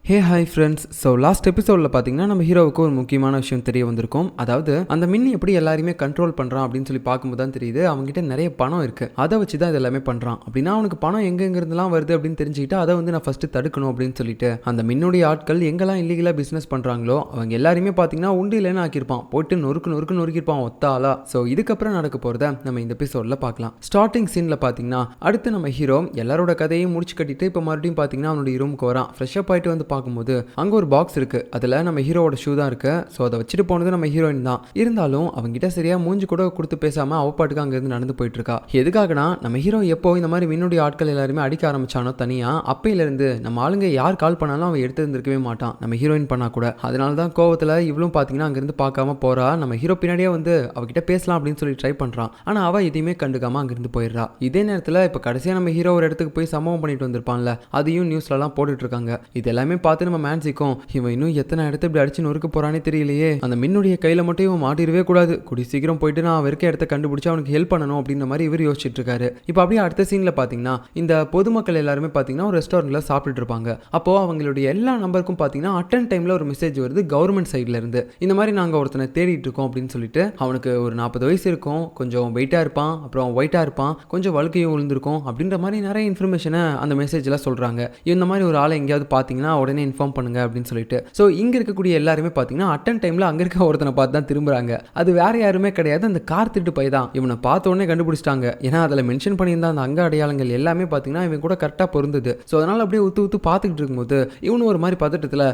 Hey hi friends. So last எபிசோடில் பார்த்தீங்கன்னா நம்ம ஹீரோவுக்கு ஒரு முக்கியமான விஷயம் தெரிய வந்திருக்கும். அதாவது அந்த மின்னி எப்படி எல்லாருமே கண்ட்ரோல் பண்ணுறான் அப்படின்னு சொல்லி பார்க்கும்போது தான் தெரியுது அவங்ககிட்ட நிறைய பணம் இருக்குது. அதை வச்சு தான் இது எல்லாமே பண்ணுறான். அப்படின்னா அவனுக்கு பணம் எங்கெங்கிருந்துலாம் வருது அப்படின்னு தெரிஞ்சுக்கிட்டு அதை வந்து நான் ஃபஸ்ட்டு தடுக்கணும் அப்படின்னு சொல்லிட்டு அந்த மின்னுடைய ஆட்கள் எங்கெல்லாம் இல்லீகலாக பிஸ்னஸ் பண்ணுறாங்களோ அவங்க எல்லாருமே பார்த்தீங்கன்னா உண்டு இல்லைன்னு ஆக்கியிருப்பான். போயிட்டு நொறுக்கிருப்பான் ஒத்தாலா. ஸோ இதுக்கப்புறம் நடக்க போகிறத நம்ம இந்த எபிசோடில் பார்க்கலாம். ஸ்டார்டிங் சீனில் பார்த்தீங்கன்னா அடுத்து நம்ம ஹீரோ எல்லாரோட கதையும் முடிச்சு கட்டிட்டு இப்போ மறுபடியும் பார்த்தீங்கன்னா அவனுடைய ரூமுக்கு வரான். ஃப்ரெஷ்ஷப் ஆகிட்டு வந்து பார்க்கும்போது அங்கே ஒரு பாக்ஸ் இருக்கு. அதில் நம்ம ஹீரோவோட ஷூ தான் இருக்கு. ஸோ அதை வச்சுட்டு போனது நம்ம ஹீரோயின் தான். இருந்தாலும் அவங்ககிட்ட சரியா மூஞ்சி கூட கொடுத்து பேசாம அவ பாட்டுக்கு அங்கேருந்து நடந்து போயிட்டு இருக்கா. எதுக்காகனா நம்ம ஹீரோ எப்போ இந்த மாதிரி மின்னுடைய ஆட்கள் எல்லாருமே அடிக்க ஆரம்பிச்சானோ தனியா அப்பையிலிருந்து நம்ம ஆளுங்க யார் கால் பண்ணாலும் அவன் எடுத்து இருந்திருக்கவே மாட்டான். நம்ம ஹீரோயின் பண்ணா கூட. அதனால தான் கோவத்தில் இவளும் பார்த்தீங்கன்னா அங்கேருந்து பார்க்காம போறா. நம்ம ஹீரோ பின்னாடியே வந்து அவகிட்ட பேசலாம் அப்படின்னு சொல்லி ட்ரை பண்றான். ஆனால் அவ எதையுமே கண்டுக்காம அங்கிருந்து போயிடுறா. இதே நேரத்தில் இப்போ கடைசியாக நம்ம ஹீரோ ஒரு இடத்துக்கு போய் சம்பவம் பண்ணிட்டு வந்திருப்பான்ல, அதையும் நியூஸ்லலாம் போட்டுட்டு இருக்காங்க. இது எல்லாமே பார்த்து நம்ம மேன்சிக்கும் இவன் இன்னும் எத்தனை இடத்த இப்படி அடிச்சு நொறுக்க போறானே தெரியலையே, அந்த மின்னுடைய கையில மட்டும் இவன் மாட்டிடவே கூடாது, கூடி சீக்கிரம் போயிட்டு நான் இருக்க இடத்த கண்டுபிடிச்சு அவனுக்கு ஹெல்ப் பண்ணணும் அப்படின்ற மாதிரி இவர் யோசிச்சுட்டு இருக்காரு. இப்போ அப்படியே அடுத்த சீன்ல பாத்தீங்கன்னா இந்த பொதுமக்கள் எல்லாருமே பாத்தீங்கன்னா ஒரு ரெஸ்டாரண்ட்ல சாப்பிட்டு இருப்பாங்க. அப்போ அவங்களுடைய எல்லா நம்பருக்கும் பாத்தீங்கன்னா அட்டன் டைம்ல ஒரு மெசேஜ் வருது கவர்மெண்ட் சைட்ல இருந்து. இந்த மாதிரி நாங்க ஒருத்தனை தேடிட்டு இருக்கோம் அப்படின்னு சொல்லிட்டு. அவனுக்கு ஒரு 40 வயசு இருக்கும், கொஞ்சம் வெயிட்டா இருப்பான், அப்புறம் ஒயிட்டா இருப்பான், கொஞ்சம் வழுக்கையும் விழுந்திருக்கும் அப்படின்ற மாதிரி நிறைய இன்ஃபர்மேஷனை அந்த மெசேஜ்ல சொல்றாங்க. இந்த மாதிரி ஒரு ஆளை எங்கேயாவது பாத்தீங்கன்னா உடனே இன்ஃபார்ம் பண்ணுங்க அப்படின்னு சொல்லிட்டு. ஸோ இங்க இருக்கக்கூடிய எல்லாருமே பார்த்தீங்கன்னா அட்டன் டைம்ல அங்க இருக்க ஒருத்தனை பார்த்து தான் திரும்புறாங்க. அது வேற யாருமே கிடையாது, அந்த கார் திருட்டு பை தான். இவனை பார்த்த உடனே கண்டுபிடிச்சிட்டாங்க. ஏன்னா அதில் மென்ஷன் பண்ணியிருந்த அந்த அங்க அடையாளங்கள் எல்லாமே பார்த்தீங்கன்னா இவன் கூட கரெக்டாக பொருந்தது. ஸோ அதனால அப்படியே ஊத்து பார்த்துக்கிட்டு இருக்கும்போது இவனு ஒரு மாதிரி பதட்டத்தில்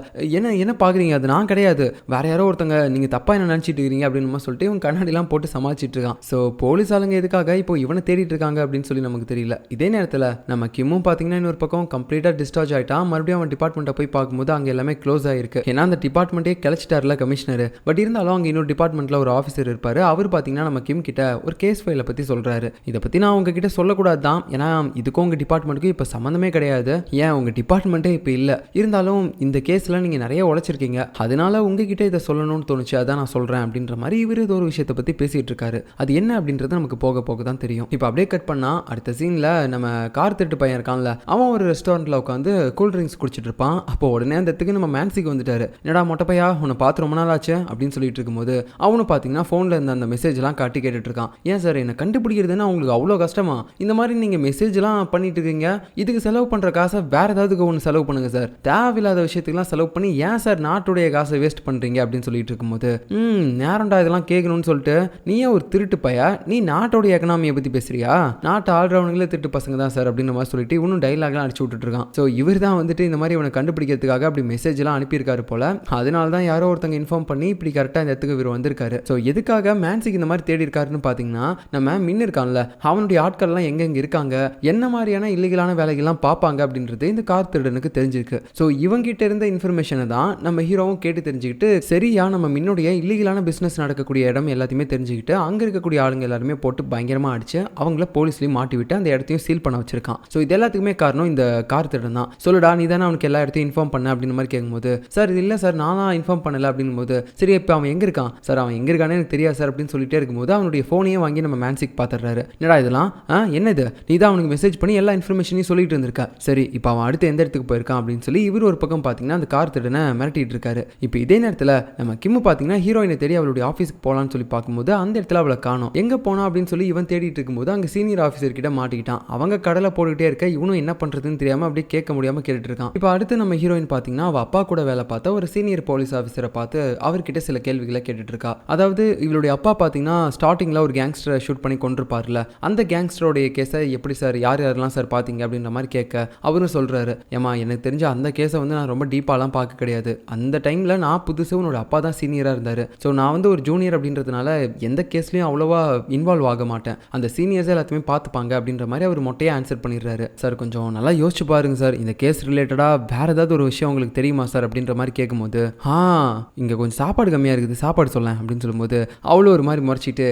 என்ன பார்க்குறீங்க, அது நான் கிடையாது, வேற யாரோ ஒருத்தங்க, நீங்க தப்பா என்ன நினைச்சிட்டு இருக்கீங்க அப்படின்னு சொல்லிட்டு இவன் கண்ணாடிலாம் போட்டு சமாளிச்சிட்டு இருக்கான். ஸோ போலீஸ் ஆளுங்க எதுக்காக இப்போ இவனை தேடிட்டு இருக்காங்க அப்படின்னு சொல்லி நமக்கு தெரியல. இதே நேரத்தில் நம்ம கிம்மும் பார்த்தீங்கன்னா இன்னொரு பக்கம் கம்ப்ளீட்டாக டிஸ்சார்ஜ் ஆயிட்டான். மறுபடியும் அவன் டிபார்ட்மெண்ட்டை போய் பார்க்கும்போது அங்கே எல்லாமே க்ளோஸ் ஆயிருக்கு. ஏன்னா அந்த டிபார்ட்மெண்ட்டே கிளச்சிட்டார்ல கமிஷனர். பட் இருந்தாலும் அங்கே இன்னொரு டிபார்ட்மெண்ட்ல ஒரு ஆஃபீஸர் இருப்பாரு. அவர் பார்த்தீங்கன்னா நம்ம கிம் கிட்ட ஒரு கேஸ் ஃபைலை பற்றி சொல்றாரு. இதை பற்றி நான் உங்ககிட்ட சொல்லக்கூடாது தான், ஏன்னா இதுக்கும் உங்கள் டிபார்ட்மெண்ட்டுக்கும் இப்போ சம்மந்தமே கிடையாது. ஏன் உங்கள் டிபார்ட்மெண்ட்டே இப்போ இல்லை, இருந்தாலும் இந்த கேஸில் நீங்கள் நிறைய உழைச்சிருக்கீங்க, அதனால உங்ககிட்ட இதை சொல்லணும்னு தோணுச்சு, அதான் நான் சொல்கிறேன் அப்படின்ற மாதிரி இவர் ஏதோ ஒரு விஷயத்தை பற்றி பேசிகிட்டு இருக்காரு. அது என்ன அப்படின்றது நமக்கு போக போக தான் தெரியும். இப்போ அப்படியே கட் பண்ணால் அடுத்த சீனில் நம்ம கார் திருட்டு பையன் இருக்கான்ல, அவன் ஒரு ரெஸ்டாரண்ட்டில் உட்காந்து கூல் ட்ரிங்க்ஸ் குடிச்சிட்டு இருப்பான். அப்போ உடனே அந்த இடத்துக்கு நம்ம மேன்சிக்கு வந்துட்டாரு. என்னடா மொட்டைப்பையா உன்னை பார்த்து ரொம்ப நாள் ஆச்சு அப்படின்னு சொல்லிட்டு இருக்கும்போது அவனு பார்த்தீங்கன்னா ஃபோனில் இருந்த அந்த மெசேஜ்லாம் காட்டி கேட்டுட்டு இருக்கான். ஏன் சார் என்னை கண்டுபிடிக்கிறதுன்னா உங்களுக்கு அவ்வளோ கஷ்டமா, இந்த மாதிரி நீங்கள் மெசேஜ்லாம் பண்ணிட்டு இருக்கீங்க, இதுக்கு செலவு பண்ணுற காசை வேற ஏதாவது ஒன்று செலவு பண்ணுங்க சார், தேவையில்லாத விஷயத்துக்குலாம் செலவு பண்ணி ஏன் சார் நாட்டுடைய காசை வேஸ்ட் பண்ணுறீங்க அப்படின்னு சொல்லிட்டு இருக்கும்போது நேரம்டா இதெல்லாம் கேட்கணும்னு சொல்லிட்டு நீயே ஒரு திருட்டு பையா, நீ நாட்டோடைய எக்கனாமியை பற்றி பேசுறியா, நாட்டு ஆள்றவங்களே திருட்டு பசங்க தான் சார் அப்படின்ற மாதிரி சொல்லிட்டு இவனும் டைலாக்லாம் அடிச்சு விட்டுட்டு இருக்கான். ஸோ இவர் தான் வந்துட்டு இந்த மாதிரி இவனை கண்டுபிடிக்கிறதுக்காக அப்படி மெசேஜ்லாம் அனுப்பியிருக்காரு போல. அதனால தான் யாரோ ஒருத்தங்க இன்ஃபார்ம் பண்ணி இப்படி கரெக்டாக இந்த இடத்துக்கு இவர் வந்திருக்காரு. ஸோ எதுக்காக மேன்சிக்கு இந்த மாதிரி தேடி இருக்காருன்னு பார்த்தீங்கன்னா நம்ம மின் இருக்கான்ல, அவனுடைய ஆட்கள்லாம் எங்கெங்க இருக்காங்க, என்ன மாதிரியான இல்லீகலான வேலைகள்லாம் பார்ப்பாங்க அப்படின்றது இந்த கார் திருடனுக்கு தெரிஞ்சிருக்கு. ஸோ இவங்கிட்ட இருந்த இன்ஃபர்மேஷனை தான் நம்ம ஹீரோவும் கேட்டு தெரிஞ்சுக்கிட்டு சரியா நம்ம மின்னுடைய இல்லீகலான பிஸ்னஸ் நடக்கக்கூடிய இடம் எல்லாத்தையுமே தெரிஞ்சுக்கிட்டு அங்கே இருக்கக்கூடிய ஆளுங்க எல்லாருமே போட்டு பயங்கரமாக அடிச்சு அவங்கள போலீஸ்லேயும் மாட்டி விட்டு அந்த இடத்தையும் சீல் பண்ண வச்சிருக்கான். ஸோ இது எல்லாத்துக்குமே காரணம் இந்த கார் திருடன் தான். சொல்லுடா நீ தானே அவனுக்கு எல்லா இடத்தையும் இன்ஃபார்ம் பண்ண அப்படின்னு மாதிரி கேட்கும்போது சார் இது இல்லை சார் நானா இன்ஃபார்ம் பண்ணல அப்படின்னும் போது சரி இப்போ அவன் எங்கே இருக்கான் சார், அவன் எங்கே இருக்கானே எனக்கு தெரியாது சார் அப்படின்னு சொல்லிட்டே இருக்கும்போது அவனுடைய ஃபோனையே வாங்கி நம்ம மேன்சிக் பார்த்துடுறாரு. என்னடா இதெல்லாம் என்னது, நீ தான் அவனுக்கு மெசேஜ் பண்ணி எல்லா இன்ஃபர்மேஷனையும் சொல்லிட்டு இருந்திருக்கா, சரி இப்போ அவன் அடுத்து எந்த இடத்துக்கு போயிருக்கான் அப்படின்னு சொல்லி இவர் ஒரு பக்கம் பார்த்தீங்கன்னா அந்த கார் திருடனை மிரட்டிட்டு இருக்காரு. இப்போ இதே நேரத்தில் நம்ம கிம்மு பார்த்தீங்கன்னா ஹீரோயினை தேடி அவளுடைய ஆஃபீஸ்க்கு போகலான்னு சொல்லி பார்க்கும்போது அந்த இடத்துல அவளை காணோம். எங்கே போனா அப்படின்னு சொல்லி இவன் தேடிட்டு இருக்கும்போது அங்கே சீனியர் ஆஃபீஸர் கிட்ட மாட்டிக்கிட்டான். அவங்க கடலை போட்டுக்கிட்டே இருக்க இவனும் என்ன பண்ணுறதுன்னு தெரியாமல் அப்படியே கேட்க முடியாமல் கேட்டுட்டு இருக்கான். இப்போ அடுத்து நம்ம ஹீரோயின் பார்த்தீங்கன்னா அவள் அப்பா கூட வேலை பார்த்தா ஒரு சீனியர் போலீஸ் ஆஃபீஸரை பார்த்து அவர்கிட்ட சில கேள்விகளை கேட்டுட்டு இருக்கா. அதாவது இவளுடைய அப்பா பார்த்தீங்கன்னா ஸ்டார்டிங்கில் ஒரு கேங்ஸ்டரை ஷூட் பண்ணி கொண்டிருப்பார்ல, அந்த கேங்ஸ்டரோடைய கேஸை எப்படி சார் யார் யாரெல்லாம் சார் பார்த்தீங்க அப்படின்ற மாதிரி கேட்க அவரும் சொல்கிறாரு, ஏமா எனக்கு தெரிஞ்ச அந்த கேஸை வந்து நான் ரொம்ப டீப்பாலாம் பார்க்க கிடையாது, அந்த டைமில் நான் புதுசு உன்னோட அப்பா தான் சீனியராக இருந்தார், ஸோ நான் வந்து ஒரு ஜூனியர் அப்படின்றதுனால எந்த கேஸ்லையும் அவ்வளோவா இன்வால்வ் ஆக மாட்டேன், அந்த சீனியர்ஸை எல்லாத்தையுமே பார்த்துப்பாங்க அப்படின்ற மாதிரி அவர் மொட்டையாக ஆன்சர் பண்ணிடுறாரு. சார் கொஞ்சம் நல்லா யோசிச்சு பாருங்க சார், இந்த கேஸ் ரிலேட்டடாக வேற ஏதாவது ஒரு விஷயம் உங்களுக்கு தெரியுமா சார் அப்படின்ற மாதிரி கேட்கும்போது இங்கே கொஞ்சம் சாப்பாடு கம்மியாக இருக்குது, சாப்பாடு சொல்லேன் அப்படின்னு சொல்லும்போது அவ்வளோ ஒரு மாதிரி முறைச்சிட்டு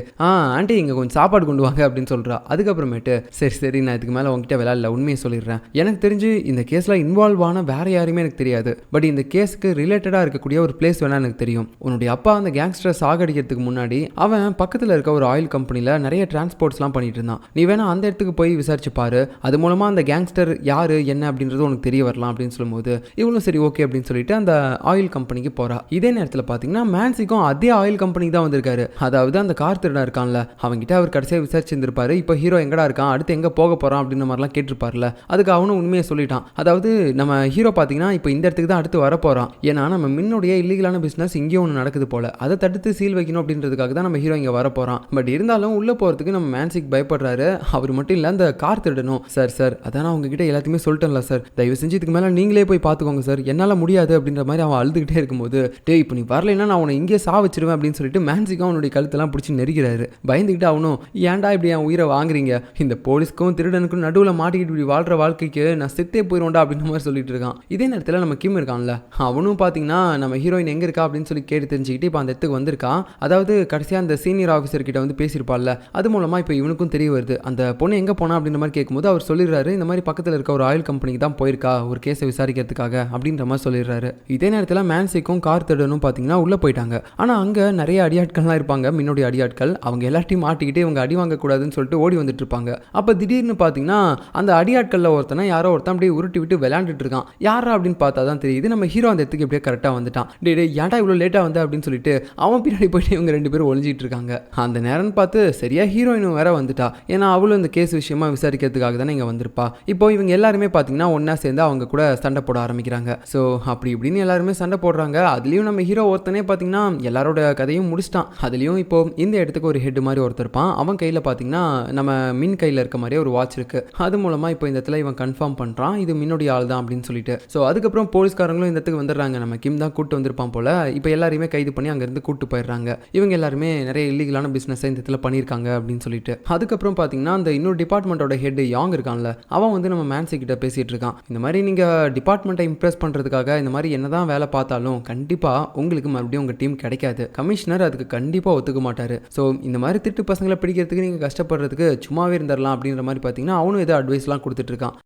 ஆண்டி இங்கே கொஞ்சம் சாப்பாடு கொண்டு வாங்க அப்படின்னு சொல்கிறா. அதுக்கப்புறமேட்டு சரி நான் இதுக்கு மேலே உங்ககிட்ட விளையாடல, உண்மையை சொல்லிடுறேன், எனக்கு தெரிஞ்சு இந்த கேஸில் இன்வால்வ் ஆன வேற யாருமே எனக்கு தெரியாது, பட் இந்த கேஸுக்கு ரிலேட்டடாக இருக்கக்கூடிய ஒரு பிளேஸ் வேணா எனக்கு தெரியும். உன்னுடைய அப்பா அந்த கேங்ஸ்டரை சாகடிக்கிறதுக்கு முன்னாடி அவன் பக்கத்தில் இருக்க ஒரு ஆயில் கம்பெனியில் நிறைய டிரான்ஸ்போர்ட்ஸ்லாம் பண்ணிட்டு இருந்தான், நீ வேணா அந்த இடத்துக்கு போய் விசாரிச்சு பாரு, அது மூலமாக அந்த கேங்ஸ்டர் யார் என்ன அப்படின்றது உனக்கு தெரிய வரலாம் அப்படின்னு சொல்லும்போது இவளும் சரி ஓகே அப்படின்னு சொல்லிட்டு அந்த ஆயில் கம்பெனிக்கு போறா. இதே நேரத்தில் பார்த்தீங்கன்னா மேன்சிக்கும் அதே ஆயில் கம்பெனிக்கு தான் வந்திருக்காரு. அதாவது அந்த கார் திருடன் இருக்கான்ல, அவங்ககிட்ட அவர் கடைசியாக விசாரிச்சிருந்திருப்பாரு. இப்போ ஹீரோ எங்கடா இருக்கான், அடுத்து எங்கே போக போகிறான் அப்படின்ற மாதிரிலாம் கேட்டிருப்பார்ல. அதுக்கு அவனும் உண்மையை சொல்லிட்டான். அதாவது நம்ம ஹீரோ பார்த்தீங்கன்னா இப்போ இந்த இடத்துக்கு தான் அடுத்து வர போகிறான். ஏன்னா நம்ம மின்னுடைய இல்லீகலான பிஸ்னஸ் இங்கேயும் ஒன்று நடக்குது போல, அதை தடுத்து சீல் வைக்கணும் அப்படின்றதுக்காக தான் நம்ம ஹீரோ இங்கே வர போகிறான். பட் இருந்தாலும் உள்ளே போகிறதுக்கு நம்ம மேன்சிக் பயப்படுறாரு. அவர் மட்டும் இல்லை, அந்த கார் திருடணும். சார் சார் அதான் நான் உங்ககிட்ட எல்லாத்தையுமே சொல்லிட்டேன்ல சார், தயவு செஞ்சு இதுக்கு மேலே நீங்களே போய் பார்த்துக்கோங்க சார், என்னால் முடியாது அப்படின்ற மாதிரி அவன் அழுதுகிட்டே இருக்கும்போது, டேய் இப்போ நீ வரலைன்னா நான் உன்னை இங்கே சாவச்சிருவேன் அப்படின்னு சொல்லிட்டு மேன்சிக்கும் அவனுடைய கழுத்தெல்லாம் பிடிச்சி நெருக்கிறாரு. பயந்துக்கிட்டு அவனும், ஏன்டா இப்படி என் உயிரை வாங்குறீங்க, இந்த போலீஸ்க்கும் திருடனுக்கும் நடுவில் மாட்டிக்கிட்டு இப்படி வாழ்ற வாழ்க்கைக்கு நான் செத்தே போயிடும்டா அப்படின்ற மாதிரி சொல்லிட்டு இருக்கான். இதே நேரத்தில் நம்ம கிம் இருக்கான்ல, அவனும் பார்த்தீங்கன்னா நம்ம ஹீரோயின் எங்கே இருக்கா அப்படின்னு சொல்லி கேட்டு தெரிஞ்சுக்கிட்டு இப்போ அந்த இடத்துக்கு வந்திருக்கான். அதாவது கடைசியாக அந்த சீனியர் ஆஃபீஸர் கிட்ட வந்து பேசியிருப்பாள்ல, அது மூலமாக இப்போ இவனுக்கும் தெரிய வருது அந்த பொண்ணு எங்கே போனா அப்படின்ற மாதிரி கேட்கும்போது அவர் சொல்லிடுறாரு, இந்த மாதிரி பக்கத்தில் இருக்க ஒரு ஆயில் கம்பெனிக்கு தான் போயிருக்கா ஒரு கேஸை விசாரிக்கிறதுக்காக அப்படின்ற மாதிரி சொல்லிடுறாரு. இதே நேரத்தில் மேன்சிக்கும் கார் திருடனும் பார்த்தீங்கன்னா உள்ளே போயிட்டாங்க. ஆனால் அங்கே நிறைய அடியாட்கள்லாம் இருப்பாங்க, மின்னுடைய அடியாட்கள். அவங்க எல்லாத்தையும் மாட்டிக்கிட்டு இவங்க அடி வாங்கக்கூடாதுன்னு சொல்லிட்டு ஓடி வந்துட்டு இருப்பாங்க. அப்போ திடீர்னு பார்த்தீங்கன்னா அந்த அடியாட்களில் ஒருத்தனை யாரோ ஒருத்தன் அப்படியே உருட்டி விட்டு விளையாண்டுட்டு இருக்கான். யாரா அப்படின்னு பார்த்தா தான் தெரியுது நம்ம ஹீரோ அந்த இடத்துக்கு எப்படியே கரெக்டாக வந்துட்டான். டே ஏன்டா இவ்வளோ லேட்டாக வந்து அப்படின்னு சொல்லிட்டு அவன் பின்னாடி போயிட்டு இவங்க ரெண்டு பேரும் ஒளிஞ்சிட்டு இருக்காங்க. அந்த நேரம்னு பார்த்து சரியா ஹீரோயினும் வேற வந்துட்டா. ஏன்னா அவளும் இந்த கேஸ் விஷயமா விசாரிக்கிறதுக்காக தானே இங்கே வந்திருப்பா. இப்போ இவங்க எல்லாருமே பார்த்தீங்கன்னா ஒன்றா சேர்ந்து அவங்க கூட சண்டை போட ஆரம்பிக்கிறாங்க. ஸோ அப்படி இப்படின்னு எல்லாருமே சண்டை போடுறாங்க. அதுலேயும் நம்ம ஹீரோ ஒருத்தனே பார்த்தீங்கன்னா எல்லாரோட கதையும் முடிச்சிட்டான். அதுலேயும் இப்போ இந்த இடத்துக்கு ஒரு ஹெட் மாதிரி ஒருத்தர் இருப்பான். அவன் கையில் பார்த்தீங்கன்னா நம்ம மின் கையில் இருக்க மாதிரியே ஒரு வாட்ச் இருக்கு. அது மூலமாக இப்போ இந்த இடத்துல இவன் கன்ஃபார்ம் பண்ணுறான் இது மின்னுடைய ஆள் தான் அப்படின்னு சொல்லிட்டு. ஸோ அதுக்கப்புறம் போலீஸ்காரங்களும் இந்த இடத்துக்கு வந்துடுறாங்க. நம்ம கிம் தான் கூட்டு வந்திருப்பான் போல. இப்போ எல்லாரையுமே கைது பண்ணி அங்கேருந்து கூட்டு போயிடுறாங்க. இவங்க எல்லாருமே நிறைய இல்லீகலான பிஸ்னஸை இந்த இடத்துல பண்ணியிருக்காங்க அப்படின்னு சொல்லிட்டு. அதுக்கப்புறம் பார்த்தீங்கன்னா அந்த இன்னொரு டிபார்ட்மெண்ட்டோட ஹெட் யாங் இருக்கான்ல, அவன் வந்து நம்ம மேன்சி கிட்ட பேசிட்டு இருக்கான். இந்த மாதிரி நீங்கள் டிபார்ட்மெண்ட்டை இம்ப்ரெஸ் பண்ணுறதுக்காக இந்த மாதிரி என்னதான் வேலை பார்த்தாலும் கண்டிப்பாக உங்களுக்கு மறுபடியும் உங்கள் டீம் கிடைக்காது. கமிஷனர் அதுக்கு கண்டிப்பாக ஒத்துக்க மாட்டார். ஸோ இந்த மாதிரி திட்டு பசங்களை பிடிக்கிறதுக்கு நீங்கள் கஷ்டப்படுறதுக்கு சும்மாவே இருந்துடலாம் அப்படின்ற மாதிரி பார்த்தீங்கன்னா அவனும் ஏதோ அட்வைஸ்லாம் கொடுத்துட்டு இருக்கான்.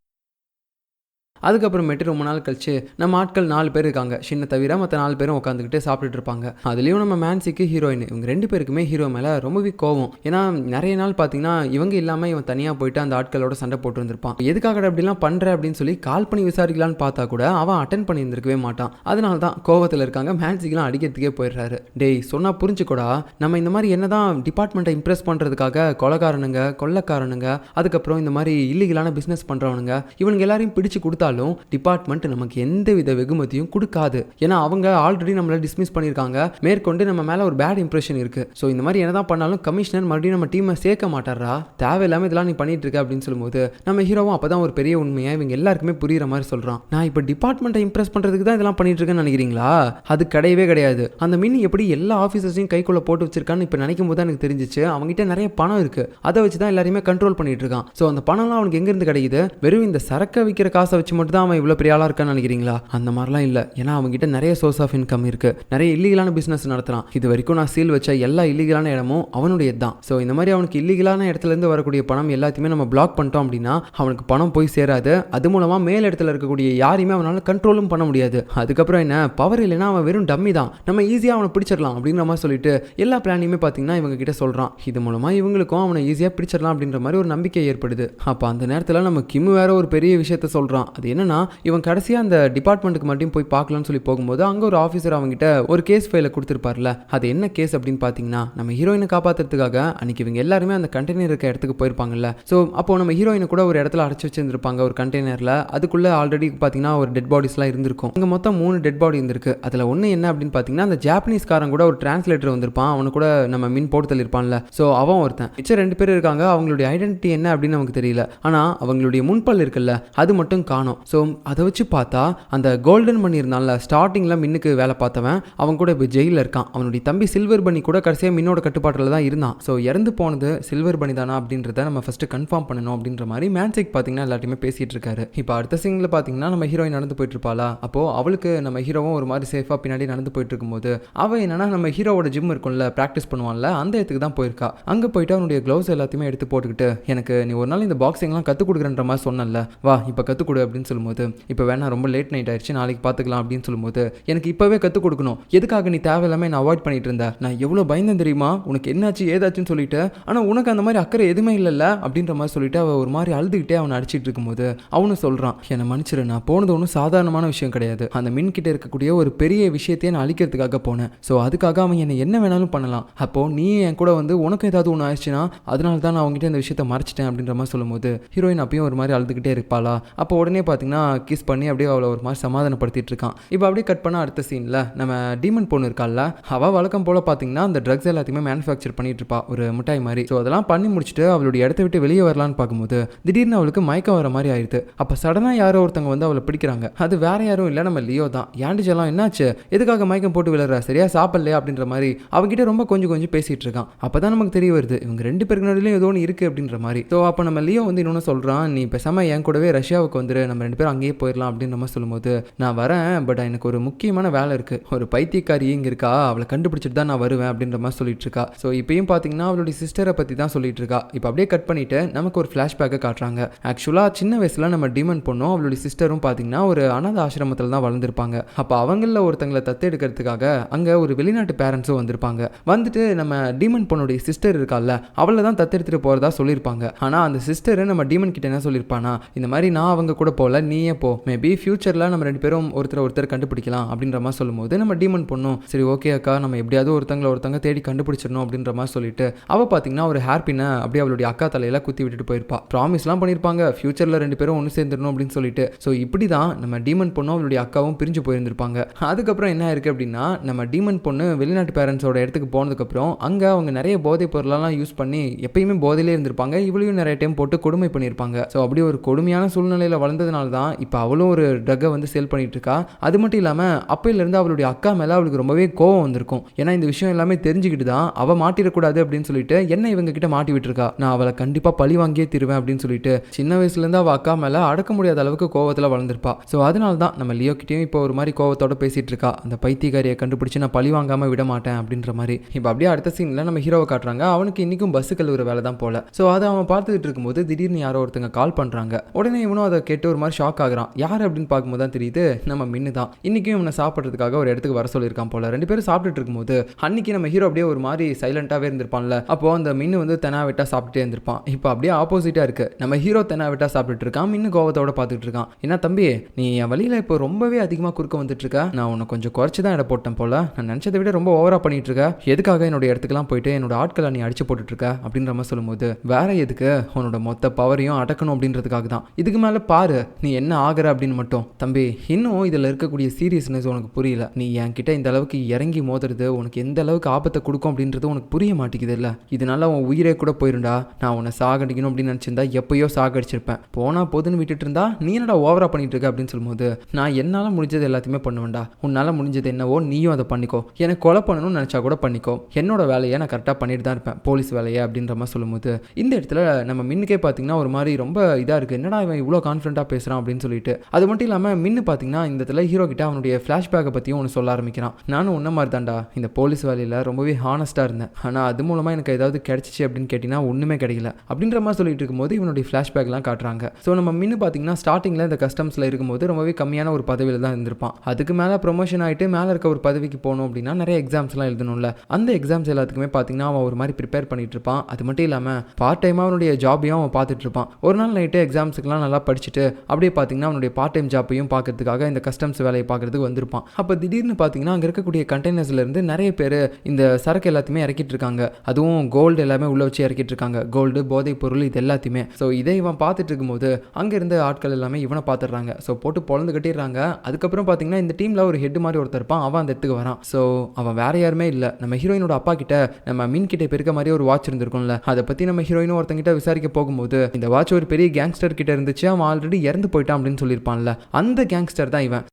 அதுக்கப்புறமேட்டு ரொம்ப நாள் கழிச்சு நம்ம ஆட்கள் 4 பேர் இருக்காங்க, சின்ன தவிர மற்ற 4 பேரும் உட்காந்துக்கிட்டு சாப்பிட்டுட்டு இருப்பாங்க. அதுலேயும் நம்ம மேன்சிக்கு ஹீரோயின் இவங்க 2 பேருக்குமே ஹீரோ மேலே ரொம்பவே கோவம். ஏன்னா நிறைய நாள் பார்த்தீங்கன்னா இவங்க இல்லாமல் இவன் தனியாக போயிட்டு அந்த ஆட்களோட சண்டை போட்டு வந்திருப்பான். எதுக்காக அப்படிலாம் பண்ணுற அப்படின்னு சொல்லி கால் பண்ணி விசாரிக்கலான்னு பார்த்தா கூட அவன் அட்டன் பண்ணி இருந்திருக்கவே மாட்டான். அதனால தான் கோவத்தில் இருக்காங்க. மேன்சிக்கெலாம் அடிக்கிறதுக்கே போயிடுறாரு. டேய் சொன்னால் புரிஞ்சுக்கூடா, நம்ம இந்த மாதிரி என்னதான் டிபார்ட்மெண்ட்டை இம்ப்ரெஸ் பண்ணுறதுக்காக கொலைக்காரனுங்க கொள்ளக்காரனுங்க அதுக்கப்புறம் இந்த மாதிரி இல்லீகலான பிஸ்னஸ் பண்ணுறவனுங்க இவனுங்க எல்லாரையும் பிடிச்சு கொடுத்தா டிபார்ட்மெண்ட் நமக்கு எந்தவித வெகுமதியும் கொடுக்காது. ஏன்னா அவங்க ஆல்ரெடி நம்மள டிஸ்மிஸ் பண்ணியிருக்காங்க. மேற்கொண்டு நம்ம மேல ஒரு பேட் இம்ப்ரெஷன் இருக்கு. ஸோ இந்த மாதிரி என்னதான் பண்ணாலும் கமிஷனர் மறுபடியும் நம்ம டீமை சேர்க்க மாட்டாரா, தேவையில்லாம இதெல்லாம் நீ பண்ணிட்டு இருக்க அப்படின்னு சொல்லும்போது நம்ம ஹீரோவும் அப்பதான் ஒரு பெரிய உண்மையை இவங்க எல்லாருக்குமே புரியுற மாதிரி சொல்றான். நான் இப்போ டிபார்ட்மெண்ட்டை இம்ப்ரெஸ் பண்றதுக்கு தான் இதெல்லாம் பண்ணிட்டு இருக்கேன்னு நினைக்கிறீங்களா? அது கிடையவே கிடையாது. அந்த மினி எப்படி எல்லா ஆஃபீஸர்ஸையும் கைக்குள்ள போட்டு வச்சிருக்கான்னு இப்போ நினைக்கும் போது எனக்கு தெரிஞ்சிச்சு அவங்ககிட்ட நிறைய பணம் இருக்கு. அதை வச்சு தான் எல்லாரையுமே கண்ட்ரோல் பண்ணிட்டு இருக்கான். ஸோ அந்த பணம்லாம் அவனுக்கு எங்க இருந்து கிடைக்குது? வெறும் இந்த சரக்கை விற்கிற காசை வச்சு மட்டும் தான் அவன் இவ்வளோ பெரிய ஆளாக இருக்கான்னு நினைக்கிறீங்களா? அந்த மாதிரிலாம் இல்லை. ஏன்னா அவங்ககிட்ட நிறைய சோர்ஸ் ஆஃப் இன்கம் இருக்கு, நிறைய இல்லீகலான பிஸ்னஸ் நடத்துறான். இது வரைக்கும் நான் சீல் வச்ச எல்லா இல்லீகலான இடமும் அவனுடைய தான். ஸோ இந்த மாதிரி அவனுக்கு இல்லீகலான இடத்துல இருந்து வரக்கூடிய பணம் எல்லாத்தையுமே நம்ம பிளாக் பண்ணிட்டோம் அப்படின்னா அவனுக்கு பணம் போய் சேராது. அது மூலமா மேல் இடத்துல இருக்கக்கூடிய யாரையுமே அவனால கண்ட்ரோலும் பண்ண முடியாது. அதுக்கப்புறம் என்ன பவர் இல்லைன்னா அவன் வெறும் டம்மி தான், நம்ம ஈஸியாக அவனை பிடிச்சிடலாம் அப்படின்ற மாதிரி சொல்லிட்டு எல்லா பிளானையுமே பார்த்தீங்கன்னா இவங்க கிட்ட சொல்றான். இது மூலமா இவங்களுக்கும் அவனை ஈஸியாக பிடிச்சிடலாம் அப்படின்ற மாதிரி ஒரு நம்பிக்கை ஏற்படுது. அப்போ அந்த நேரத்தில் நம்ம கிம் வேற ஒரு பெரிய விஷயத்த சொல்றான். அது என்னன்னா இவன் கடைசியாக அந்த டிபார்ட்மெண்ட்டுக்கு மட்டும் போய் பார்க்கலாம்னு சொல்லி போகும்போது அங்கே ஒரு ஆஃபீஸர் அவங்ககிட்ட ஒரு கேஸ் ஃபைலை கொடுத்துருப்பார்ல. அது என்ன கேஸ் அப்படின்னு பார்த்தீங்கன்னா நம்ம ஹீரோயினை காப்பாற்றுறதுக்காக அன்னைக்கு இவங்க எல்லாருமே அந்த கண்டெய்னர் இருக்க இடத்துக்கு போயிருப்பாங்கல்ல. ஸோ அப்போ நம்ம ஹீரோயினை கூட ஒரு இடத்துல அடைச்சி வச்சிருந்திருப்பாங்க ஒரு கண்டெய்னரில். அதுக்குள்ள ஆல்ரெடி பார்த்தீங்கன்னா ஒரு டெட் பாடிஸ்லாம் இருந்திருக்கும். அங்கே மொத்தம் 3 டெட் பாடி இருந்திருக்கு. அதில் ஒன்று என்ன அப்படின்னு பார்த்தீங்கன்னா அந்த ஜாப்பனீஸ்காரன் கூட ஒரு டிரான்ஸ்லேட்டர் வந்திருப்பான். அவனு கூட நம்ம மின் போர்ட்டல் இருப்பான்ல. ஸோ அவன் ஒருத்தன். மிச்சம் 2 பேர் இருக்காங்க. அவங்களுடைய ஐடென்டிட்டி என்ன அப்படின்னு நமக்கு தெரியல. ஆனால் அவங்களுடைய முன்பல் இருக்குல்ல அது மட்டும் காணும். ஸோ அதை வச்சு பார்த்தா அந்த கோல்டன் மணி இருந்தான்ல ஸ்டார்டிங்கில் மின்னுக்கு வேலை பார்த்தவன் அவன் கூட இப்போ ஜெயிலில் இருக்கான். அவனுடைய தம்பி சில்வர் பனி கூட கடைசியாக மின்னோட கட்டுப்பாட்டில் தான் இருந்தான். ஸோ இறந்து போனது சில்வர் பனி தானா அப்படின்றத நம்ம ஃபர்ஸ்ட் கன்ஃபார்ம் பண்ணணும் அப்படின்ற மாதிரி மேன்சிக் பார்த்தீங்கன்னா எல்லாத்தையுமே பேசிட்டு இருக்காரு. இப்போ அடுத்த சீனில் பார்த்தீங்கன்னா நம்ம ஹீரோயின் நடந்து போயிட்டு இருப்பாளா. அப்போ அவளுக்கு நம்ம ஹீரோவும் ஒரு மாதிரி சேஃபாக பின்னாடி நடந்து போயிட்டு இருக்கும்போது அவள் என்னன்னா நம்ம ஹீரோவோட ஜிம் இருக்கும்ல ப்ராக்டிஸ் பண்ணுவான்ல அந்த இடத்துக்கு தான் போயிருக்கா. அங்கே போயிட்டு அவனுடைய க்ளவுஸ் எல்லாத்தையுமே எடுத்து போட்டுக்கிட்டு எனக்கு நீ ஒரு நாள் இந்த பாக்ஸிங்லாம் கற்றுக் கொடுக்குறன்ற மாதிரி சொன்னல, வா இப்போ கற்றுக் கொடு அப்படின்னு அப்படின்னு சொல்லும்போது, இப்போ வேணா ரொம்ப லேட் நைட் ஆயிடுச்சு, நாளைக்கு பார்த்துக்கலாம் அப்படின்னு சொல்லும்போது, எனக்கு இப்போவே கற்றுக் கொடுக்கணும், எதுக்காக நீ தேவையில்லாமல் என்ன அவாய்ட் பண்ணிட்டு இருந்த, நான் எவ்வளோ பயந்தேன் தெரியுமா, உனக்கு என்னாச்சு ஏதாச்சுன்னு சொல்லிட்டு, ஆனால் உனக்கு அந்த மாதிரி அக்கறை எதுவுமே இல்லைல்ல அப்படின்ற மாதிரி சொல்லிட்டு அவள் ஒரு மாதிரி அழுதுகிட்டே அவனை அடிச்சிட்டு இருக்கும்போது அவனும் சொல்கிறான், என்னை மன்னிச்சிரு, நான் போனது ஒன்றும் சாதாரணமான விஷயம் கிடையாது, அந்த மின் கிட்ட இருக்கக்கூடிய ஒரு பெரிய விஷயத்தையே நான் அழிக்கிறதுக்காக போனேன், ஸோ அதுக்காக அவன் என்னை என்ன வேணாலும் பண்ணலாம், அப்போ நீ என் கூட வந்து உனக்கு ஏதாவது ஒன்று ஆயிடுச்சுன்னா அதனால தான் நான் அவங்ககிட்ட இந்த விஷயத்தை மறைச்சிட்டேன் அப்படின்ற மாதிரி சொல்லும்போது ஹீரோயின் அப்பயும் ஒரு மாதிரி அழுதுகிட்டே இருப்பாளா. அப்போ உடனே பார்த்தீங்கன்னா கிஸ் பண்ணி அப்படியே அவளை ஒரு மாதிரி சமாதானப்படுத்திட்டு இருக்கான். இப்போ அப்படியே கட் பண்ண அடுத்த சீனில் நம்ம டீமன் பொண்ணு இருக்கால, அவள் வழக்கம் போல் பார்த்தீங்கன்னா அந்த ட்ரக்ஸ் எல்லாத்தையுமே மேனுஃபேக்சர் பண்ணிட்டு இருப்பா ஒரு மிட்டாய் மாதிரி. ஸோ அதெல்லாம் பண்ணி முடிச்சுட்டு அவளுடைய இடத்த விட்டு வெளியே வரலான்னு பார்க்கும்போது திடீர்னு அவளுக்கு மயக்கம் வர மாதிரி ஆயிடுது. அப்போ சடனாக யாரோ ஒருத்தவங்க வந்து அவளை பிடிக்கிறாங்க. அது வேற யாரும் இல்லை, நம்ம லியோ தான். ஏண்டிஜெல்லாம் என்னாச்சு, எதுக்காக மயக்கம் போட்டு விழுற, சரியா சாப்பிடலையா அப்படின்ற மாதிரி அவங்ககிட்ட ரொம்ப கொஞ்சம் பேசிட்டு இருக்கான். அப்பதான் நமக்கு தெரிய வருது இவங்க ரெண்டு பேருக்கு நடுவிலும் ஏதோ ஒன்று இருக்கு அப்படின்ற மாதிரி. ஸோ அப்போ நம்ம லியோ வந்து இன்னொன்று சொல்றான், நீ பேசாம என் கூடவே ரஷ்யாவுக்கு வந்துரு, நம்ம ரெண்டு பேரும் அங்கேயே போயிடலாம் அப்படின்ற மாதிரி சொல்லும்போது, நான் வரேன், பட் எனக்கு ஒரு முக்கியமான வேலை இருக்கு, ஒரு பைத்தியக்காரி இங்கே இருக்கா, அவளை கண்டுபிடிச்சிட்டு தான் நான் வருவேன் அப்படின்ற மாதிரி சொல்லிட்டு இருக்கா. ஸோ இப்பயும் பார்த்தீங்கன்னா அவளுடைய சிஸ்டரை பற்றி தான் சொல்லிட்டு இருக்கா. இப்போ அப்படியே கட் பண்ணிட்டு நமக்கு ஒரு ஃப்ளாஷ்பேக்கை காட்டுறாங்க. ஆக்சுவலாக சின்ன வயசுல நம்ம டீமன் பொண்ணும் அவளுடைய சிஸ்டரும் பார்த்தீங்கன்னா ஒரு அனாத ஆசிரமத்தில் தான் வளர்ந்துருப்பாங்க. அப்போ அவங்களில் ஒருத்தங்களை தத்து எடுக்கிறதுக்காக அங்கே ஒரு வெளிநாட்டு பேரண்ட்ஸும் வந்திருப்பாங்க. வந்துட்டு நம்ம டீமன் பொண்ணுடைய சிஸ்டர் இருக்கால, அவளை தான் தத்தெடுத்துட்டு போகிறதா சொல்லியிருப்பாங்க. ஆனால் அந்த சிஸ்டர் நம்ம டீமன் கிட்ட என்ன சொல்லியிருப்பானா, இந்த மாதிரி நான் அவங்க கூட போகல, நீயே போ, மேபி ஃபியூச்சரில் நம்ம ரெண்டு பேரும் ஒருத்தர் கண்டுபிடிக்கலாம் அப்படின்ற மாதிரி சொல்லும்போது நம்ம டீமன் பொண்ணும் சரி ஓகே அக்கா, நம்ம எப்படியாவது ஒருத்தங்க தேடி கண்டுபிடிச்சிடணும் அப்படின்ற மாதிரி சொல்லிட்டு அவள் பார்த்தீங்கன்னா ஒரு ஹேர்பினை அப்படியே அவளுடைய அக்கா தலையில குத்தி விட்டுட்டு போயிருப்பா. ப்ராமிஸ்லாம் பண்ணியிருப்பாங்க ஃபியூச்சரில் ரெண்டு பேரும் ஒன்று சேர்ந்துடணும் அப்படின்னு சொல்லிட்டு. ஸோ இப்படி தான் நம்ம டீமன் பொண்ணும் அவளுடைய அக்காவும் பிரிஞ்சு போயிருந்திருப்பாங்க. அதுக்கப்புறம் என்ன இருக்குது அப்படின்னா, நம்ம டீமன் பொண்ணு வெளிநாட்டு பேரண்ட்ஸோட இடத்துக்கு போனதுக்கப்புறம் அங்கே அவங்க நிறைய போதைப் பொருளெல்லாம் யூஸ் பண்ணி எப்பயுமே போதையிலே இருந்திருப்பாங்க. இவளையும் நிறைய டைம் போட்டு கொடுமை பண்ணியிருப்பாங்க. ஸோ அப்படி ஒரு கொடுமையான சூழ்நிலையில் வளர்ந்ததுனால தான் இப்போ அவளும் ஒரு ட்ரக்கை வந்து சேல் பண்ணிட்டு இருக்கா. அது மட்டும் இல்லாமல் அப்பையிலேருந்து அவளுடைய அக்கா மேலே அவளுக்கு ரொம்பவே கோவம் வந்திருக்கும். ஏன்னா இந்த விஷயம் எல்லாமே தெரிஞ்சுக்கிட்டு தான் அவள் மாட்டிடக்கூடாது அப்படின்னு சொல்லிட்டு என்ன இவங்க கிட்ட மாட்டி விட்டுருக்கா, நான் அவளை கண்டிப்பாக பழி வாங்கியே தருவேன் அப்படின்னு சொல்லிட்டு சின்ன வயசுலேருந்து அவள் அக்கா மேலே அடக்க முடியாத அளவுக்கு கோவத்தில் வளர்ந்துருப்பா. ஸோ அதனால தான் நம்ம லியோ கிட்டேயும் இப்போ ஒரு மாதிரி கோவத்தோட பேசிட்டு இருக்கா, அந்த பைத்தியக்காரியை கண்டுபிடிச்சு நான் பழி வாங்காமல் விட மாட்டேன் அப்படின்ற மாதிரி. இப்போ அப்படியே அடுத்த சீனில் நம்ம ஹீரோவை காட்டுறாங்க. அவனுக்கு இன்னைக்கும் பஸ் கழுவுற வேலை தான் போல. ஸோ அதை அவன் பார்த்துக்கிட்டு இருக்கும்போது திடீர்னு யாரோ ஒருத்தங்க கால் பண்ணுறாங்க. உடனே இவனும் அதை கேட்டு ஒரு மாதிரி ஷாக் ஆகுறான். யார் அப்படின்னு பார்க்கும்போது தான் தெரியுது நம்ம மின்னு தான். இன்னைக்கும் இவனை சாப்பிட்றதுக்காக ஒரு இடத்துக்கு வர சொல்லியிருக்கான் போல. ரெண்டு பேரும் சாப்பிட்டுட்டு இருக்கும்போது அன்னைக்கு நம்ம ஹீரோ அப்படியே ஒரு மாதிரி சைலண்டாகவே இருந்திருப்பான்ல, அப்போ அந்த மின்னு வந்து தெனாவெட்டா சாப்பிட்டுட்டே இருந்திருப்பான். இப்போ அப்படியே ஆப்போசிட்டாக இருக்கு, நம்ம ஹீரோ தெனாவெட்டா சாப்பிட்டுட்டு இருக்கான், மின்னு கோவத்தோட பார்த்துட்டு இருக்கான். என்ன தம்பி, நீ என் வழியில் இப்போ ரொம்பவே அதிகமாக குறுக்க வந்துட்டு இருக்க, நான் உன்னை கொஞ்சம் குறைச்சி தான் இடம் போட்டேன் போல, நான் நினச்சதை விட ரொம்ப ஓவரா பண்ணிட்டு இருக்க, எதுக்காக என்னோட இடத்துக்குலாம் போயிட்டு என்னோட ஆட்களை நீ அடிச்சு போட்டுட்டு இருக்க அப்படின்ற மாதிரி சொல்லும்போது, வேற எதுக்கு, உன்னோட மொத்த பவரையும் அடக்கணும் அப்படின்றதுக்காக தான், இதுக்கு மேலே பாரு நீ என்ன ஆகிற அப்படின்னு மட்டும். தம்பி, இன்னும் இதில் இருக்கக்கூடிய சீரியஸ்னஸ் உனக்கு புரியல, நீ என்கிட்ட இந்த அளவுக்கு இறங்கி மோதுறது உனக்கு எந்த அளவுக்கு ஆபத்தை கொடுக்கும் அப்படின்றது உனக்கு புரிய மாட்டேங்குது இல்லை, இதனால உன் உயிரே கூட போயிருண்டா, நான் உன்னை சாகடிக்கணும் அப்படின்னு நினச்சிருந்தா எப்பயோ சாகடிச்சிருப்பேன், போனா போதுன்னு விட்டுட்டு இருந்தா நீ என்னடா ஓவரா பண்ணிட்டு இருக்க அப்படின்னு சொல்லும்போது, நான் என்னால் முடிஞ்சது எல்லாத்தையுமே பண்ணுவேன்டா, உன்னால் முடிஞ்சது என்னவோ நீயும் அதை பண்ணிக்கோ, எனக்கு கொலை பண்ணணும்னு நினச்சா கூட பண்ணிக்கோ, என்னோட வேலையை நான் கரெக்டாக பண்ணிட்டு தான் இருப்பேன், போலீஸ் வேலையை அப்படின்ற மாதிரி சொல்லும்போது இந்த இடத்துல நம்ம மின்னுக்கே பார்த்தீங்கன்னா ஒரு மாதிரி ரொம்ப இதாக இருக்குது, என்னடா இவன் இவ்வளோ கான்ஃபிடென்ட்டாக பேசுகிறான் அப்படின்னு சொல்லிட்டு. அது மட்டும் இல்லாமல் மின்னு பார்த்தீங்கன்னா இந்த இடத்துல ஹீரோ கிட்ட அவனுடைய ஃப்ளாஷ்பேக்கை பற்றியும் ஒன்று சொல்ல ஆரம்பிக்கிறான். நானும் உன்ன மாதிரி தான்டா இந்த போலீஸ் வேலையில் ரொம்பவே ஹானஸ்ட்டாக இருந்தேன், ஆனால் அது மூலமாக எனக்கு ஏதாவது கிடைச்சிச்சு அப்படின்னு கேட்டிங்கன்னா ஒன்றுமே கிடைக்கல அப்படின்ற மாதிரி சொல்லிட்டு இருக்கும்போது இவனுடைய ஃப்ளாஷ்பேக்லாம் காட்டுறாங்க. ஸோ நம்ம மின்னு பார்த்தீங்கன்னா ஸ்டார்டிங்கில் இந்த கஸ்டம்ஸில் இருக்கும்போது ரொம்பவே கம்மியான ஒரு பதவியில் தான் இருந்திருப்பான். அதுக்கு மேலே ப்ரொமோஷன் ஆகிட்டு மேலே இருக்க ஒரு பதவிக்கு போகணும் அப்படின்னா நிறைய எக்ஸாம்ஸ்லாம் எழுதணும்ல, அந்த எக்ஸாம்ஸ் எல்லாத்துக்குமே பார்த்தீங்கன்னா அவன் ஒரு மாதிரி ப்ரிப்பேர் பண்ணிட்டு இருப்பான். அது மட்டும் இல்லாமல் பார்ட் டைமாக அவனுடைய ஜாபையும் அவன் பார்த்துட்டு இருப்பான். ஒரு நாள் நைட்டு எக்ஸாம்ஸுக்குலாம் நல்லா படிச்சுட்டு அப்படியே பார்த்தீங்கன்னா அவனுடைய பார்ட் டைம் ஜாப்பையும் பார்க்கறதுக்காக இந்த கஸ்டம்ஸ் வேலையை பார்க்கறதுக்கு வந்திருப்பான். அப்போ திடீர்னு பார்த்தீங்கன்னா அங்கே இருக்கக்கூடிய கண்டெய்னர்ஸ்லேருந்து நிறைய பேர் இந்த சரக்கு எல்லாத்தையுமே இறக்கிட்டு இருக்காங்க, அதுவும் கோல்டு எல்லாமே உள்ள வச்சு இறக்கிட்டு இருக்காங்க, கோல்டு போதைப் பொருள் இது எல்லாத்தையுமே. ஸோ இதை இவன் பார்த்துட்டு இருக்கும்போது அங்கே இருந்த ஆட்கள் எல்லாமே இவனை பார்த்துடுறாங்க. ஸோ போட்டு பொழந்து கட்டிடுறாங்க. அதுக்கப்புறம் பார்த்தீங்கன்னா இந்த டீமில் ஒரு ஹெட் மாதிரி ஒருத்தர் இருப்பான், அவன் அந்த இடத்துக்கு வரான். ஸோ அவன் வேற யாருமே இல்லை, நம்ம ஹீரோயினோட அப்பா கிட்ட நம்ம மீன் கிட்ட இருக்க மாதிரி ஒரு வாட்ச் இருந்திருக்கும்ல, அதை பற்றி நம்ம ஹீரோயினும் ஒருத்தங்கிட்ட விசாரிக்க போகும்போது இந்த வாட்ச் ஒரு பெரிய கேங்ஸ்டர் கிட்ட இருந்துச்சு, அவன் ஆல்ரெடி இறந்து போயிட்டான் அப்படின்னு சொல்லியிருப்பான்ல, அந்த கேங்ஸ்டர் தான் இவன்.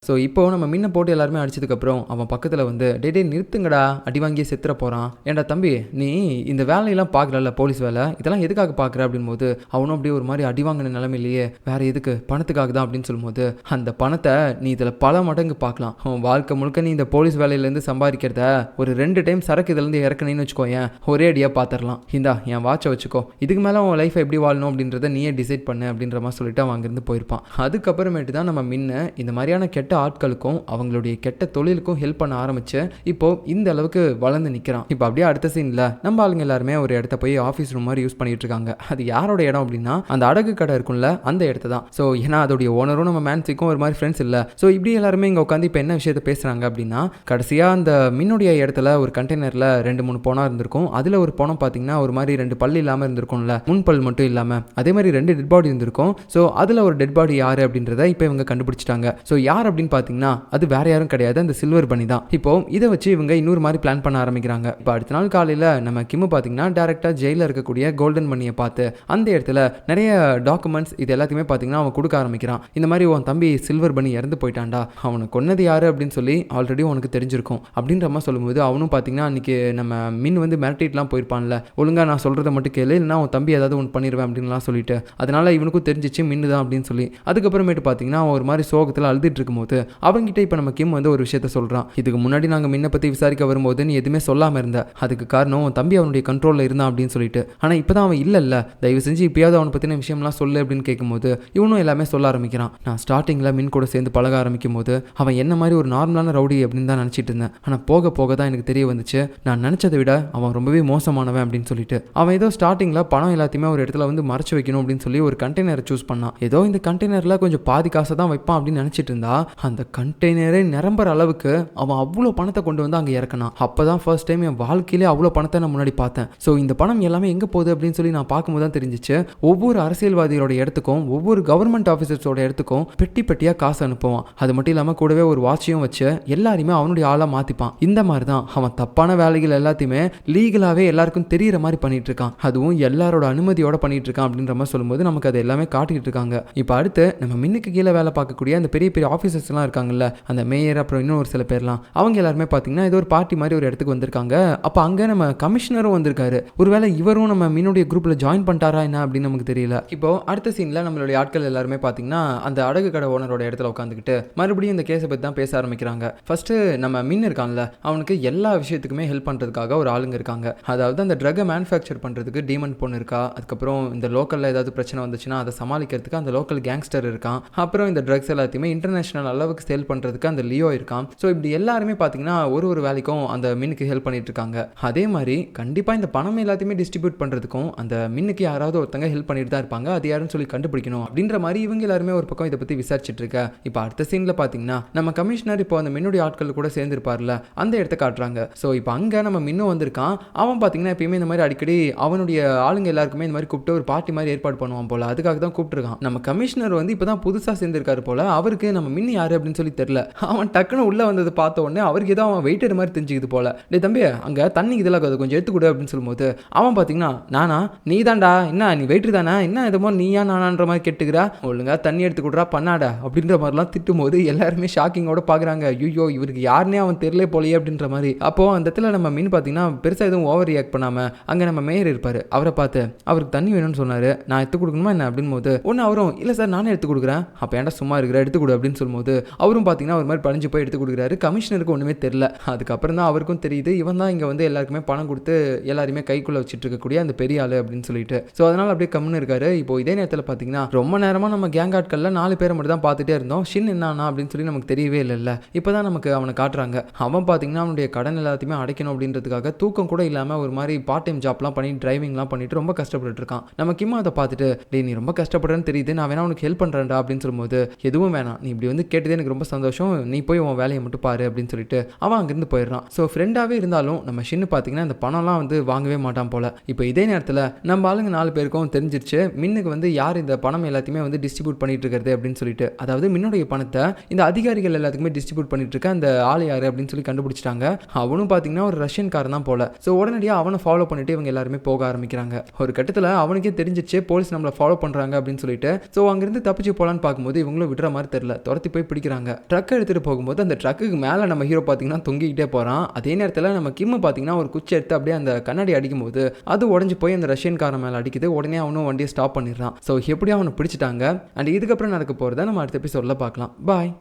ஸோ இப்போ நம்ம மின்ன போட்டு எல்லாருமே அடிச்சதுக்கப்புறம் அவன் பக்கத்தில் வந்து டே நிறுத்துங்கடா, அடி வாங்கியே செத்துற போகிறான். ஏன்டா தம்பி, நீ இந்த வேலையெல்லாம் பார்க்கல, போலீஸ் வேலை இதெல்லாம் எதுக்காக பார்க்குற அப்படின்போது அவனும் அப்படியே ஒரு மாதிரி அடி வாங்கின நிலைமையிலேயே வேற எதுக்கு, பணத்துக்காக தான் அப்படின்னு சொல்லும்போது, அந்த பணத்தை நீ இதில் பல மடங்கு பார்க்கலாம். வாழ்க்கை முழுக்க நீ இந்த போலீஸ் வேலையிலேருந்து சம்பாதிக்கிறத ஒரு 2 டைம் சரக்கு இதுலேருந்து இறக்கணும்னு வச்சுக்கோயேன், ஒரே அடியாக பார்த்துடலாம். இந்தா என் வாட்சை வச்சுக்கோ, இதுக்கு மேலே அவன் லைஃப்பை எப்படி வாழணும் அப்படின்றத நீயே டிசைட் பண்ணு அப்படின்ற மாதிரி சொல்லிட்டு அவன் அங்கேருந்து போயிருப்பான். அதுக்கப்புறமேட்டு தான் நம்ம மின்ன இந்த மாதிரியான கெட்ட ஆட்களுக்கும் அவங்களுடைய கெட்ட தொழிலுக்கும் ஹெல்ப் பண்ண ஆரம்பிச்சு இப்போ இந்த அளவுக்கு வளர்ந்து நிற்கிறான். இப்போ அப்படியே அடுத்த சீன்ல நம்ம ஆளுங்க எல்லாருமே ஒரு இடத்த போய் ஆஃபீஸ் ரூம் மாதிரி யூஸ் பண்ணிட்டு இருக்காங்க. அது யாரோட இடம் அப்படின்னா அந்த அடகு கடை இருக்கும்ல, அந்த இடத்த தான். ஸோ ஏன்னா அதோடைய ஓனரும் நம்ம மேன்சிக்கும் ஒரு மாதிரி ஃப்ரெண்ட்ஸ் இல்லை. ஸோ இப்படி எல்லாருமே இங்கே உட்காந்து இப்போ என்ன விஷயத்த பேசுறாங்க அப்படின்னா, கடைசியாக அந்த மின்னுடைய இடத்துல ஒரு கண்டெய்னரில் 2-3 பணம் இருந்திருக்கும். அதில் ஒரு பணம் பார்த்தீங்கன்னா ஒரு மாதிரி 2 பல் இல்லாமல் இருந்திருக்கும்ல, முன்பல் மட்டும் இல்லாமல், அதே மாதிரி 2 டெட் பாடி இருந்திருக்கும். ஸோ அதில் ஒரு டெட் பாடி யார் அப்படின்றத இப்போ இவங்க கண்டுபிடிச்சிட்டாங்க. ஸோ யார் அப்படின்னு பார்த்தீங்கன்னா அது வேற யாரும் கிடையாது, அந்த சில்வர் பனி தான். இப்போ இதை வச்சு இவங்க இன்னொரு மாதிரி பிளான் பண்ண ஆரம்பிக்கிறாங்க. இப்போ அடுத்த நாள் காலையில் நம்ம கிம்மு பார்த்தீங்கன்னா டேரக்டாக ஜெயிலில் இருக்கக்கூடிய கோல்டன் மணியை பார்த்து அந்த இடத்துல நிறைய டாக்குமெண்ட்ஸ் இது எல்லாத்தையுமே பார்த்தீங்கன்னா அவன் கொடுக்க ஆரம்பிக்கிறான். இந்த மாதிரி உன் தம்பி சில்வர் பனி இறந்து போயிட்டான்டா, அவனை கொன்னது யாரு அப்படின்னு சொல்லி ஆல்ரெடி உனக்கு தெரிஞ்சிருக்கும் அப்படின்ற மாதிரி சொல்லும்போது அவனும் பார்த்தீங்கன்னா அன்னைக்கு நம்ம மின் வந்து மிரட்டிட்டுலாம் போயிருப்பான்ல, ஒழுங்கா நான் சொல்றதை மட்டும் கேளு, இல்லைன்னா உன் தம்பி ஏதாவது ஒன்று பண்ணிடுவேன் அப்படின்லாம் சொல்லிட்டு, அதனால இவனுக்கும் தெரிஞ்சிச்சு மின்னு தான் அப்படின்னு சொல்லி. அதுக்கப்புறமேட்டு பார்த்தீங்கன்னா அவன் ஒரு மாதிரி சோகத்தில் அழுதுட்டு இருக்கும்போது அவங்கிட்ட இப்போ நம்ம கிம் வந்து ஒரு விஷயத்த சொல்கிறான். இதுக்கு முன்னாடி நாங்கள் மின்ன பற்றி விசாரிக்க வரும்போது நீ எதுவுமே சொல்லாமல் இருந்த, அதுக்கு காரணம் உன் தம்பி அவனுடைய கண்ட்ரோலில் இருந்தான் அப்படின்னு சொல்லிட்டு. ஆனால் இப்போ தான் அவன் இல்லைல்ல, தயவு செஞ்சு இப்பயாவது அவனை பற்றின விஷயம்லாம் சொல்லு அப்படின்னு கேட்கும்போது இவனும் எல்லாமே சொல்ல ஆரம்பிக்கிறான். நான் ஸ்டார்டிங்கில் மின் கூட சேர்ந்து பழக ஆரம்பிக்கும் போது அவன் என்ன மாதிரி ஒரு நார்மலான ரவுடி அப்படின்னு தான் நினச்சிட்டு இருந்தேன். ஆனால் போக போக தான் எனக்கு தெரிய வந்துச்சு நான் நினச்சதை விட அவன் ரொம்பவே மோசமானவன் அப்படின்னு சொல்லிட்டு. அவன் ஏதோ ஸ்டார்டிங்கில் பணம் எல்லாத்தையுமே ஒரு இடத்துல வந்து மறைச்சு வைக்கணும் அப்படின்னு சொல்லி ஒரு கண்டெய்னரை சூஸ் பண்ணான். ஏதோ இந்த கண்டெய்னரில் கொஞ்சம் பாதி காசை தான் வைப்பான் அப்படின்னு நினச்சிட்டு இருந்தா அந்த கண்டெய்னரே நிரம்புற அளவுக்கு அவன் அவ்வளோ பணத்தை கொண்டு வந்து அங்கே இறக்கணும். அப்பதான் ஃபர்ஸ்ட் டைம் என் வாழ்க்கையிலே அவ்வளோ பணத்தை நான் முன்னாடி பார்த்தேன். ஸோ இந்த பணம் எல்லாமே எங்கே போகுது அப்படின்னு சொல்லி நான் பார்க்கும்போது தான் தெரிஞ்சிச்சு, ஒவ்வொரு அரசியல்வாதியோட இடத்துக்கும் ஒவ்வொரு கவர்மெண்ட் ஆஃபீஸர்ஸோட இடத்துக்கும் பெட்டி பெட்டியாக காசு அனுப்புவான். அது மட்டும் இல்லாமல் கூடவே ஒரு வாட்சையும் வச்சு எல்லாருமே அவனுடைய ஆளாக மாற்றிப்பான். இந்த மாதிரி தான் அவன் தப்பான வேலைகள் எல்லாத்தையுமே லீகலாகவே எல்லாருக்கும் தெரியிற மாதிரி பண்ணிட்டு இருக்கான். அதுவும் எல்லாரோட அனுமதியோட பண்ணிட்டு இருக்கான் அப்படின்ற மாதிரி சொல்லும்போது நமக்கு அது எல்லாமே காட்டிட்டு இருக்காங்க. இப்போ அடுத்து நம்ம மின்னுக்கு கீழே வேலை பார்க்கக்கூடிய அந்த பெரிய பெரிய ஆஃபீஸர்ஸ்லாம் இருக்காங்கல்ல, அந்த மேயர் அப்புறம் இன்னும் ஒரு சில பேர்லாம், அவங்க எல்லாருமே பார்த்தீங்கன்னா ஏதோ ஒரு பார்ட்டி மாதிரி ஒரு இடத்துக்கு வந்திருக்காங்க. அப்போ அங்கே நம்ம கமிஷனரும் வந்திருக்காரு. ஒருவேளை இவரும் நம்ம மீனுடைய குரூப்பில் ஜாயின் பண்ணிட்டாரா என்ன அப்படின்னு நமக்கு தெரியல. இப்போ அடுத்த சீனில் நம்மளுடைய ஆட்கள் எல்லாருமே பார்த்தீங்கன்னா அந்த அடகு கடை ஓனரோட இடத்துல உட்காந்துக்கிட்டு மறுபடியும் இந்த கேஸை பற்றி தான் பேச ஆரம்பிக்கிறாங்க. ஃபர்ஸ்ட் நம்ம மின் இருக்கான்ல, அவனுக்கு எல்லா விஷயத்துக்குமே ஹெல்ப் பண்ணுறதுக்காக ஒரு ஆளுங்க இருக்காங்க. அதாவது அந்த ட்ரக்கை மேனுஃபேக்சர் பண்ணுறதுக்கு டீமன் பொண்ணு இருக்கா, அதுக்கப்புறம் இந்த லோக்கலில் ஏதாவது பிரச்சனை வந்துச்சுன்னா அதை சமாளிக்கிறதுக்கு அந்த லோக்கல் கேங்ஸ்டர் இருக்கான், அப்புறம் இந்த ட்ரக்ஸ் எல்லாத்தையுமே இன்டர்நேஷனல் அளவுக்கு சேல் பண்ணுறதுக்கு அந்த லியோ இருக்கான். ஸோ இப்படி எல்லாருமே பார்த்தீங்கன்னா ஒரு வேலைக்கும் அந்த மின்னுக்கு ஹெல்ப் பண்ணிட்டு இருக்காங்க. அதே மாதிரி கண்டிப்பாக இந்த பணம் எல்லாத்தையுமே டிஸ்ட்ரிபியூட் பண்ணுறதுக்கும் அந்த மின்னுக்கு யாராவது ஒருத்தங்க ஹெல்ப் பண்ணிட்டு தான் இருப்பாங்க. அது யாருன்னு சொல்லி கண்டுபிடிக்கணும் அப்படின்ற மாதிரி இவங்க எல்லாருமே ஒரு பக்கம் இதை பற்றி விசாரிச்சுட்டு இருக்க. இப்போ அடுத்த சீனில் பார்த்தீங்கன்னா நம்ம கமிஷனர் இப்போ அந்த மின்னுடைய ஆட்கள் கூட சேர்ந்துருப்பார்ல, அந்த இடத்த காட்டுறாங்க. ஸோ இப்போ அங்கே நம்ம மின்னும் வந்திருக்கான். அவன் பார்த்தீங்கன்னா எப்பயுமே இந்த மாதிரி அடிக்கடி அவனுடைய ஆளுங்க எல்லாருக்குமே இந்த மாதிரி கூப்பிட்டு ஒரு பார்ட்டி மாதிரி ஏற்பாடு பண்ணுவான் போல, அதுக்காக தான் கூப்பிட்டுருக்கான். நம்ம கமிஷனர் வந்து இப்போ தான் புதுசாக சேர்ந்திருக்காரு போல, அவருக்கு நம்ம மின்னு யாரு அப்படின்னு சொல்லி தெரியல. அவன் டக்குன்னு உள்ள வந்தது பார்த்த உடனே அவருக்கு ஏதோ அவன் வெயிட்டட் மாதிரி தெரிஞ்சுக்குது போல. டே தம்பி, அங்கே தண்ணி இதெல்லாம் கொஞ்சம் எடுத்துக்கூட அப்படின்னு சொல்லும்போது அவன் பார்த்தீங்கன்னா நானா, நீ தான்டா, என்ன நீ வெயிட்டர் தானே, என்ன இதுமோ நீயா நானான்ற மாதிரி கேட்டுக்கிறா, ஒழுங்கா தண்ணி எடுத்துக்கூடா பண்ணாடா அப்படின்ற மாதிரிலாம் திட்டும் போது எல்லாருமே ஷாக்கிங்கோட பார்க்குறாங்க. ஐயோ இவருக்கு யாருன்னே அவன் தெரியல போலையே அப்படின்ற மாதிரி. அப்போ அந்த இடத்துல நம்ம மீன் பார்த்தீங்கன்னா பெருசாக எதுவும் ஓவர் ரியாக்ட் பண்ணாமல் அங்கே நம்ம மேயர் இருப்பார், அவரை பார்த்து அவருக்கு தண்ணி வேணும்னு சொன்னார், நான் எடுத்து கொடுக்கணுமா என்ன அப்படின்னு போது ஒன்று அவரும் இல்லை சார் நானே எடுத்து கொடுக்குறேன், அப்போ ஏன்டா சும்மா இருக்கிற எடுத்து கொடு அப்படின்னு சொல்லும்போது அவரும் பார்த்தீங்கன்னா ஒரு மாதிரி பழிஞ்சு போய் எடுத்து கொடுக்குறாரு. கமிஷனருக்கு ஒன்றுமே தெரியல. அதுக்கப்புறம் தான் அவருக்கும் தெரியுது இவன் தான் இங்கே வந்து எல்லாருக்குமே பணம் கொடுத்து எல்லாருமே கைக்குள்ளே வச்சுட்டு இருக்கக்கூடிய அந்த பெரிய ஆளு அப்படின்னு சொல்லிட்டு. ஸோ அதனால் அப்படியே கம்முன்னு இருக்காரு. இப்போ இதே நேரத்தில் பார்த்தீங்கன்னா ரொம்ப நேரமாக நம்ம கேங் ஆட்களில் 4 பேரை மட்டும் தான் பார்த்துட்டே இருந்தோம். ஷின் என்னானா அப்படின்னு சொல்லி நமக்கு தெரியவே இல்லைல்ல. இப்போ தான் நமக்கு அவனை காட்டுறாங்க. அவன் பார்த்தீங்கன்னா அவனுடைய கடன் எல்லாத்தையுமே அடைக்கணும் அப்படின்றதுக்காக தூக்கம் கூட இல்லாமல் ஒரு மாதிரி பார்ட் டைம் ஜாப்லாம் பண்ணி டிரைவிங்லாம் பண்ணிட்டு ரொம்ப கஷ்டப்பட்டு இருக்கான். நம்ம கிம்மா அதை பார்த்துட்டு டே நீ ரொம்ப கஷ்டப்படுறேன்னு தெரியுது, நான் வேணா உனக்கு ஹெல்ப் பண்ணுறேன்டா அப்படின்னு சொல்லும்போது எதுவும் வேணாம், நீ இப்படி வந்து கேட்டதே எனக்கு ரொம்ப சந்தோஷம், நீ போய் உன் வேலையை மட்டும் பாரு அப்படின்னு சொல்லிட்டு அவன் அங்கிருந்து போயிடுறான். ஸோ ஃப்ரெண்டாகவே இருந்தாலும் நம்ம ஷின்னு பார்த்தீங்கன்னா இந்த பணம்லாம் வந்து வாங்கவே மாட்டான் போல. இப்போ இதே நேரத்தில் நம்ம ஆளுங்க 4 பேருக்கும் தெரிஞ்சிருச்சு மின்னுக்கு வந்து யார் இந்த பணம் எல்லாத்தையுமே வந்து டிஸ்ட்ரிபியூட் பண்ணிட்டு இருக்கிறது அப்படின்னு சொல்லிட்டு. அதாவது மின்னுடைய பணத்தை இந்த அதிகாரிகள் எல்லாத்துக்குமே டிஸ்ட்ரிபியூட் பண்ணிட்டு இருக்க அந்த ஆள் யாரு அப்படின்னு சொல்லி கண்டுபிடிச்சிட்டாங்க. அவனும் பார்த்தீங்கன்னா ஒரு ரஷ்யன்காரன் தான் போல. ஸோ உடனடியாக அவனை ஃபாலோ பண்ணிட்டு இவங்க எல்லாருமே போக ஆரம்பிக்கிறாங்க. ஒரு கட்டத்தில் அவனுக்கே தெரிஞ்சிச்சு போலீஸ் நம்மளை ஃபாலோ பண்ணுறாங்க அப்படின்னு சொல்லிட்டு. ஸோ அங்கிருந்து தப்பிச்சு போகலான்னு பார்க்கும்போது இவங்களும் விடுற மாதிரி தெரியல, துரத்தி போய் பிடிக்கிறாங்க. ட்ரக் எடுத்துட்டு போகும்போது அந்த ட்ரக்குக்கு மேல நம்ம ஹீரோ பாத்தீங்கன்னா தொங்கிக்கிட்டே போறான். அதே நேரத்துல நம்ம கிம் பாத்தீங்கன்னா ஒரு குச்சி எடுத்து அப்படியே அந்த கண்ணாடி அடிக்கும்போது அது உடைஞ்சு போய் அந்த ரஷ்யன் காரன் மேல அடிக்குது. உடனே அவனும் வண்டியை ஸ்டாப் பண்ணிடுறான். ஸோ எப்படியும் அவனை பிடிச்சிட்டாங்க. அண்ட் இதுக்கப்புறம் நடக்க போறத நம்ம அடுத்த எபிசோட்ல பார்க்கலாம். பாய்.